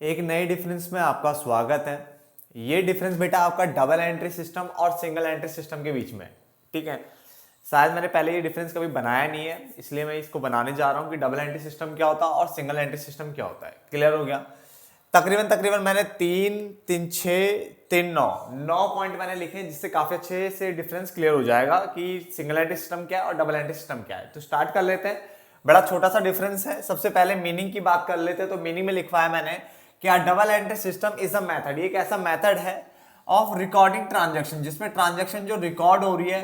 एक नए डिफरेंस में आपका स्वागत है। ये डिफरेंस बेटा आपका डबल एंट्री सिस्टम और सिंगल एंट्री सिस्टम के बीच में है। ठीक है, शायद मैंने पहले ये डिफरेंस कभी बनाया नहीं है, इसलिए मैं इसको बनाने जा रहा हूँ कि डबल एंट्री सिस्टम क्या होता है और सिंगल एंट्री सिस्टम क्या होता है। क्लियर हो गया? तकरीबन तकरीबन मैंने 3 6 3 9 पॉइंट मैंने लिखे हैं, जिससे काफी अच्छे से डिफरेंस क्लियर हो जाएगा कि सिंगल एंट्री सिस्टम क्या है और डबल एंट्री सिस्टम क्या है। तो स्टार्ट कर लेते हैं। बड़ा छोटा सा डिफरेंस है। सबसे पहले मीनिंग की बात कर लेते हैं। तो मीनिंग में लिखवाया मैंने कि double entry system is a method, ये एक ऐसा मेथड है ऑफ रिकॉर्डिंग ट्रांजैक्शन, जिसमें ट्रांजैक्शन जो रिकॉर्ड हो रही है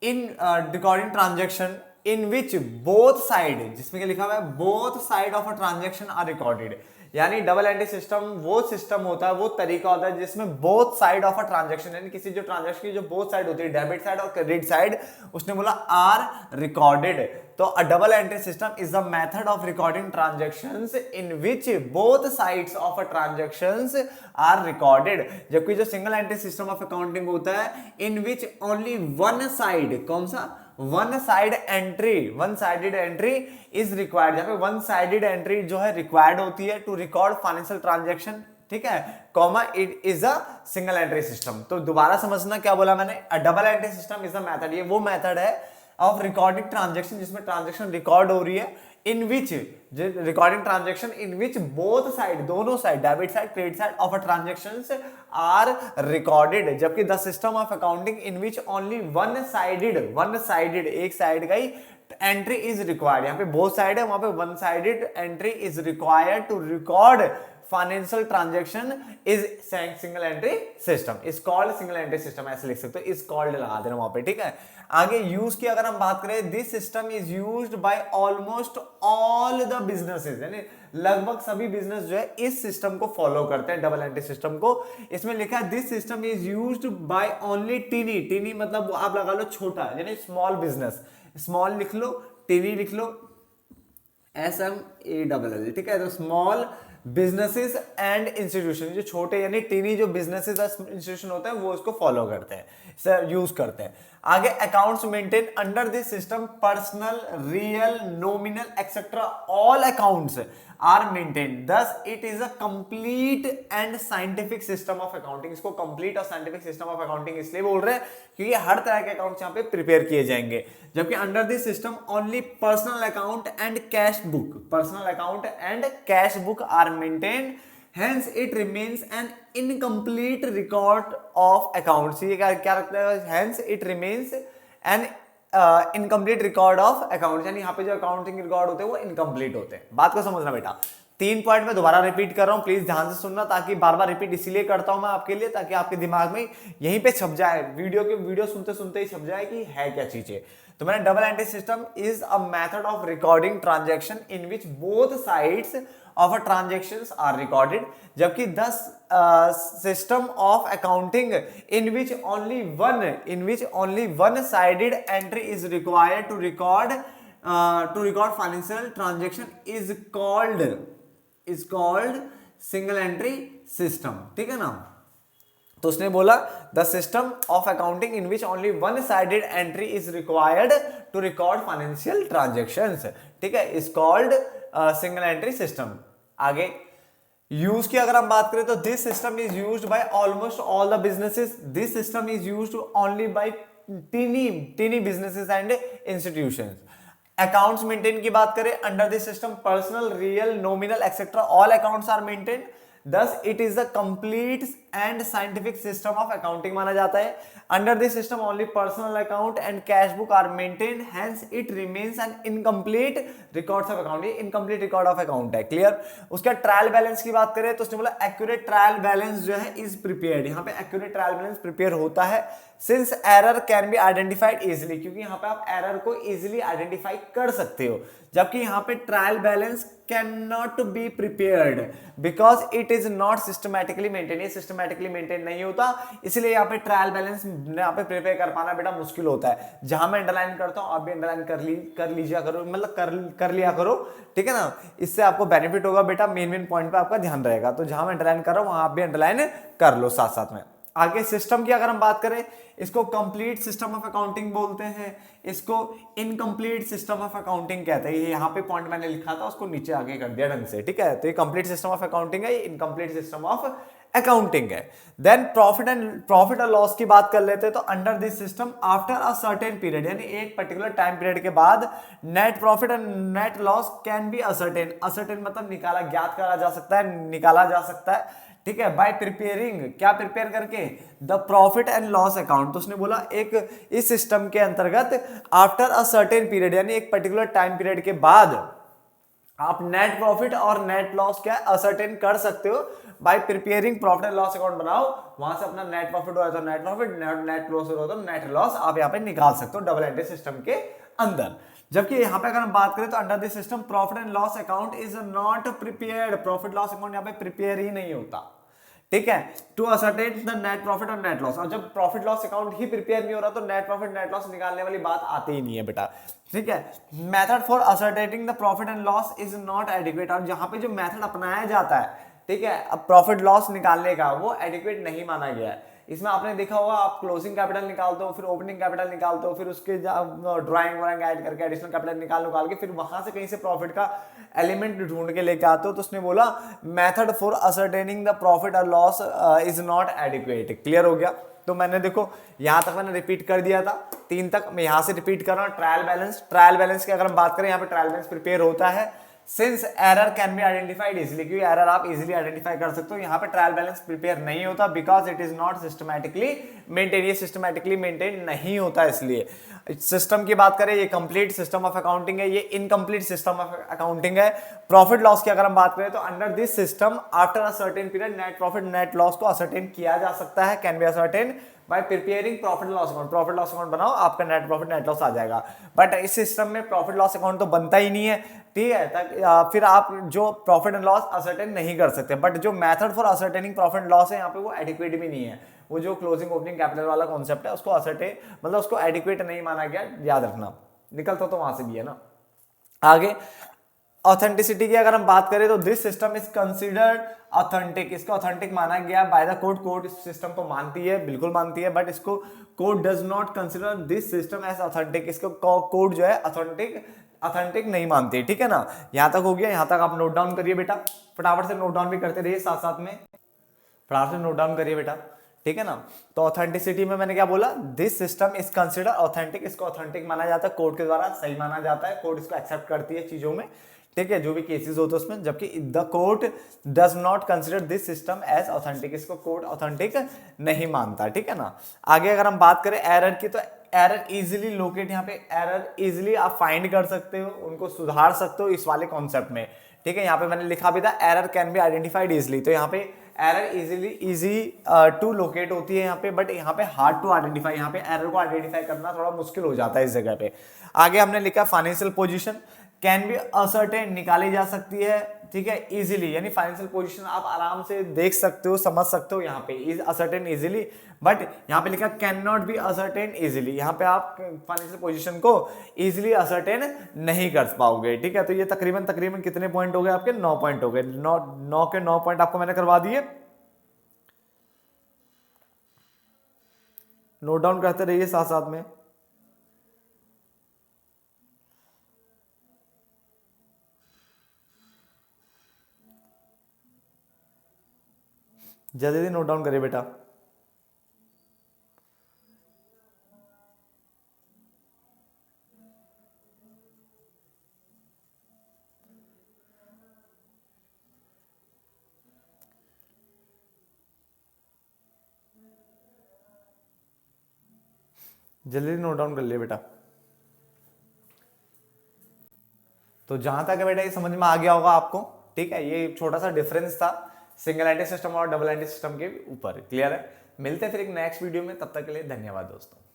in recording transaction in which both side, जिसमें क्या लिखा हुआ है, both side of a transaction are recorded. यानी डबल एंट्री सिस्टम वो सिस्टम होता है, वो तरीका होता है जिसमें both side of a transaction, यानी किसी जो ट्रांजैक्शन की जो बोथ साइड होती है, डेबिट साइड और क्रेडिट साइड, उसने बोला आर रिकॉर्डेड। तो a double entry system is a method of recording transactions in which both sides of a transactions are recorded. जबकि जो single entry system of accounting होता है in which only one side, कौन सा, one side entry, one sided entry is required. जहां पे one sided entry जो है रिक्वायर्ड होती है टू रिकॉर्ड फाइनेंशियल ट्रांजैक्शन, ठीक है, comma it is a single entry system. तो दोबारा समझना क्या बोला मैंने, a double entry system is a method, ये वो मेथड है ऑफ रिकॉर्डिंग ट्रांजैक्शन जिसमें ट्रांजैक्शन रिकॉर्ड हो रही है in which, recording transaction in which both side, दोनों side, debit side credit side of a transactions are recorded. जबकि the system of accounting in which only one sided एक side का ही entry is required, यहाँ पे both side है, वहां पे one sided entry is required to record financial transaction is single entry system, is called single entry system, ऐसे लिख सकते हो, इज कॉल्ड लगा देना वहां पे। ठीक है, आगे यूज की अगर हम बात करें, this system is used by almost all the businesses, यानी लगभग सभी बिजनेस जो है इस सिस्टम को फॉलो करते हैं, डबल एंट्री सिस्टम को। इसमें लिखा है this system is used by only tiny, tiny मतलब आप लगा लो छोटा, यानी स्मॉल बिजनेस, स्मॉल लिख लो, टीनी लिख लो, SMALL, ठीक है। तो स्मॉल बिजनेसेस एंड इंस्टीट्यूशन, जो छोटे यानी टीनी जो बिजनेसेस और इंस्टीट्यूशन होते हैं वो उसको फॉलो करते हैं, यूज करते हैं। आगे accounts maintain under this system, personal, real, nominal etcetera all accounts are maintain, thus it is a complete and scientific system of accounting. इसको कंप्लीट और साइंटिफिक सिस्टम ऑफ अकाउंटिंग इसलिए बोल रहे हैं क्योंकि हर तरह के अकाउंट्स यहाँ पे प्रिपेयर किए जाएंगे। जबकि under this system only personal account and cash book, personal account and cash book are maintained, hence it remains an incomplete record of accounts। ये क्या रखता है, hence it remains an incomplete record of account, यानी यहाँ पे जो accounting record होते हैं वो इनकम्प्लीट होते हैं। बात को समझना बेटा, 3 पॉइंट में दोबारा रिपीट कर रहा हूं, प्लीज ध्यान से सुनना, ताकि बार बार रिपीट इसीलिए करता हूं मैं आपके लिए, ताकि आपके दिमाग में यहीं पे छप जाए, वीडियो सुनते सुनते ही छप जाए कि है क्या चीजें। तो मैंने double entry system is a method of recording transaction in which both sides of a transactions are recorded, जबकि thus system of accounting in which only one sided entry is required to record financial transaction is called single entry system। ठीक है ना। तो उसने बोला the system of accounting in which only one sided entry is required to record financial transactions, ठीक है, is called single entry system. आगे use की अगर हम बात करें तो this system is used by almost all the businesses, this system is used only by tiny businesses and institutions. Accounts maintain की बात करें, under this system personal, real, nominal etcetera all accounts are maintain, thus it is a complete and scientific system of accounting माना जाता है। under this system only personal account and cash book are maintained, hence it remains an incomplete records of account, ये incomplete record of account है। Clear. उसका trial balance की बात करें तो उसने बोला एक्यूरेट ट्रायल बैलेंस जो है इज प्रिपेयर्ड, यहाँ पे एक्यूरेट ट्रायल बैलेंस प्रिपेयर होता है since error can be identified easily, क्योंकि यहाँ पे आप एरर को इजिली आइडेंटिफाई कर सकते हो। जबकि यहाँ पे trial balance can not be prepared because it is not systematically maintain, ये सिस्टमैटिकली मेंटेन नहीं होता, इसलिए यहाँ पे ट्रायल बैलेंस यहाँ पे प्रिपेयर कर पाना बेटा मुश्किल होता है। जहां मैं अंडरलाइन करता हूं आप भी अंडरलाइन कर लीजिए करो, मतलब कर लिया करो, ठीक है ना, इससे आपको बेनिफिट होगा बेटा, मेन पॉइंट पे आपका ध्यान रहेगा। तो जहां मैं अंडरलाइन कर रहा हूं वहां आप भी अंडरलाइन कर लो साथ साथ में। आगे सिस्टम की अगर हम बात करें, इसको कंप्लीट सिस्टम ऑफ अकाउंटिंग बोलते हैं, इसको इनकम्प्लीट सिस्टम ऑफ अकाउंटिंग कहते हैं। ये यहाँ पे पॉइंट मैंने लिखा था, उसको नीचे आगे कर दिया ढंग से, ठीक है। तो ये कंप्लीट सिस्टम ऑफ अकाउंटिंग है, ये इनकम्प्लीट सिस्टम ऑफ अकाउंटिंग है। देन प्रॉफिट और लॉस की बात कर लेते हैं। तो under this system after a certain period, यानी एक पर्टिकुलर टाइम पीरियड के बाद net profit and net loss can be ascertain. Ascertain मतलब निकाला, ज्ञात करा जा सकता है, निकाला जा सकता है, ठीक है, बाय प्रिपेयरिंग, क्या प्रिपेयर करके, the profit and loss account. तो उसने बोला एक इस सिस्टम के अंतर्गत आफ्टर अ सर्टेन पीरियड, यानी एक पर्टिकुलर टाइम पीरियड के बाद आप नेट प्रॉफिट और नेट लॉस क्या असर्टेन कर सकते हो bye preparing profit and loss account बनाओ, वहां से अपना नेट प्रॉफिट हो रहा है तो नेट प्रॉफिट, नेट लॉस हो रहा है तो नेट लॉस आप यहाँ पे निकाल सकते हो डबल एंट्री सिस्टम के अंदर। जबकि यहाँ पे अगर हम बात करें तो under this system profit and loss account is not prepared, profit loss account यहाँ पे प्रिपेयर ही नहीं होता, ठीक है, to ascertain the net profit और नेट लॉस। और जब प्रॉफिट लॉस अकाउंट ही प्रिपेयर नहीं हो रहा तो नेट प्रॉफिट नेट लॉस निकालने वाली बात आती ही नहीं है बेटा, ठीक है। Method for ascertaining the profit and loss is not adequate. और जहां पे जो मेथड अपनाया जाता है, ठीक है, अब प्रॉफिट लॉस निकालने का, वो एडिक्वेट नहीं माना गया है। इसमें आपने देखा होगा, आप क्लोजिंग कैपिटल निकालते हो, फिर ओपनिंग कैपिटल निकालते हो, फिर उसके ड्राइंग वाइंग ऐड करके एडिशनल कैपिटल निकाल के फिर वहां से कहीं से प्रॉफिट का एलिमेंट ढूंढ के लेके आते हो। तो उसने बोला method for ascertaining the profit और loss is not adequate. Clear हो गया। तो मैंने देखो यहां तक मैंने रिपीट कर दिया था, 3 तक मैं यहां से रिपीट कर रहा हूं। ट्रायल बैलेंस, ट्रायल बैलेंस की अगर हम बात करें, यहाँ पे ट्रायल बैलेंस प्रिपेयर होता है since error can be identified easily, क्योंकि एरर आप इजिली आइडेंटिफाई कर सकते हो। यहाँ पे ट्रायल बैलेंस प्रिपेयर नहीं होता because it is not systematically maintain, ये सिस्टमैटिकली मेंटेन नहीं होता। इसलिए सिस्टम की बात करें, ये कंप्लीट सिस्टम ऑफ अकाउंटिंग है, ये इनकम्प्लीट सिस्टम ऑफ अकाउंटिंग है। प्रॉफिट लॉस की अगर हम बात करें तो under this system after a certain period net profit net loss को असर्टेन किया जा सकता है, can be ascertain bye preparing profit loss account. Profit loss account बनाओ, आपका नेट प्रॉफिट नेट लॉस आ जाएगा। बट इस सिस्टम में प्रॉफिट लॉस अकाउंट तो बनता ही नहीं है, ठीक है, तक फिर आप जो प्रॉफिट एंड लॉस असर्टेन नहीं कर सकते। बट जो method for ascertaining profit and loss है यहाँ पे वो एडिक्वेट भी नहीं है। वो जो क्लोजिंग ओपनिंग कैपिटल वाला कॉन्सेप्ट है उसको असर्टेन मतलब उसको एडिक्वेट नहीं माना गया, याद रखना, निकलता तो वहां से भी है ना। आगे ऑथेंटिसिटी की अगर हम बात करें तो this system is considered authentic, इसको ऑथेंटिक माना गया बाय द कोर्ट। कोर्ट इस सिस्टम को मानती है, बिल्कुल मानती है, बट इसको court does not consider this system as authentic. इसको कोर्ट जो है ऑथेंटिक नहीं मानती, ठीक है ना। यहां तक हो गया, यहां तक आप नोट डाउन करिए बेटा, फटाफट से नोट डाउन भी करते रहिए, साथ साथ में फटाफट से नोट डाउन करिए बेटा, ठीक है ना। तो ऑथेंटिसिटी में मैंने क्या बोला, this system is consider authentic, इसको ऑथेंटिक माना जाता है, कोर्ट के द्वारा सही माना जाता है, कोर्ट इसको एक्सेप्ट करती है चीजों में, ठीक है, जो भी केसेस होते हैं उसमें। जबकि the court does not consider this system as authentic, इसको कोर्ट ऑथेंटिक नहीं मानता, ठीक है ना। आगे अगर हम बात करें एरर की, तो एरर इजीली लोकेट, यहाँ पे एरर इजीली आप फाइंड कर सकते हो, उनको सुधार सकते हो इस वाले कॉन्सेप्ट में, ठीक है। यहाँ पे मैंने लिखा भी था error can be identified easily, तो यहाँ पे एरर इजी टू लोकेट होती है यहाँ पे, बट यहाँ पे हार्ड टू आइडेंटिफाई, यहाँ पे एरर को आइडेंटिफाई करना थोड़ा मुश्किल हो जाता है इस जगह पे। आगे हमने लिखा financial position can be ascertain, निकाली जा सकती है, ठीक है, इजीली, यानी फाइनेंशियल पोजीशन आप आराम से देख सकते हो, समझ सकते हो यहाँ पे, इज असर्टेन इजीली। बट यहाँ पे लिखा can not be ascertain easily, यहाँ पे आप फाइनेंशियल पोजीशन को इजीली असर्टेन नहीं कर पाओगे, ठीक है। तो ये तकरीबन कितने पॉइंट हो गए आपके, 9 पॉइंट हो गए, 9 के 9 पॉइंट आपको मैंने करवा दिए। नोट डाउन करते रहिए साथ साथ में। जल्दी नोट डाउन करिए बेटा। जल्दी नोट डाउन कर लिए बेटा। तो जहां तक है बेटा ये समझ में आ गया होगा आपको, ठीक है। ये छोटा सा डिफरेंस था सिंगल एंट्री सिस्टम और डबल एंट्री सिस्टम के ऊपर, क्लियर है। मिलते हैं फिर एक नेक्स्ट वीडियो में, तब तक के लिए धन्यवाद दोस्तों।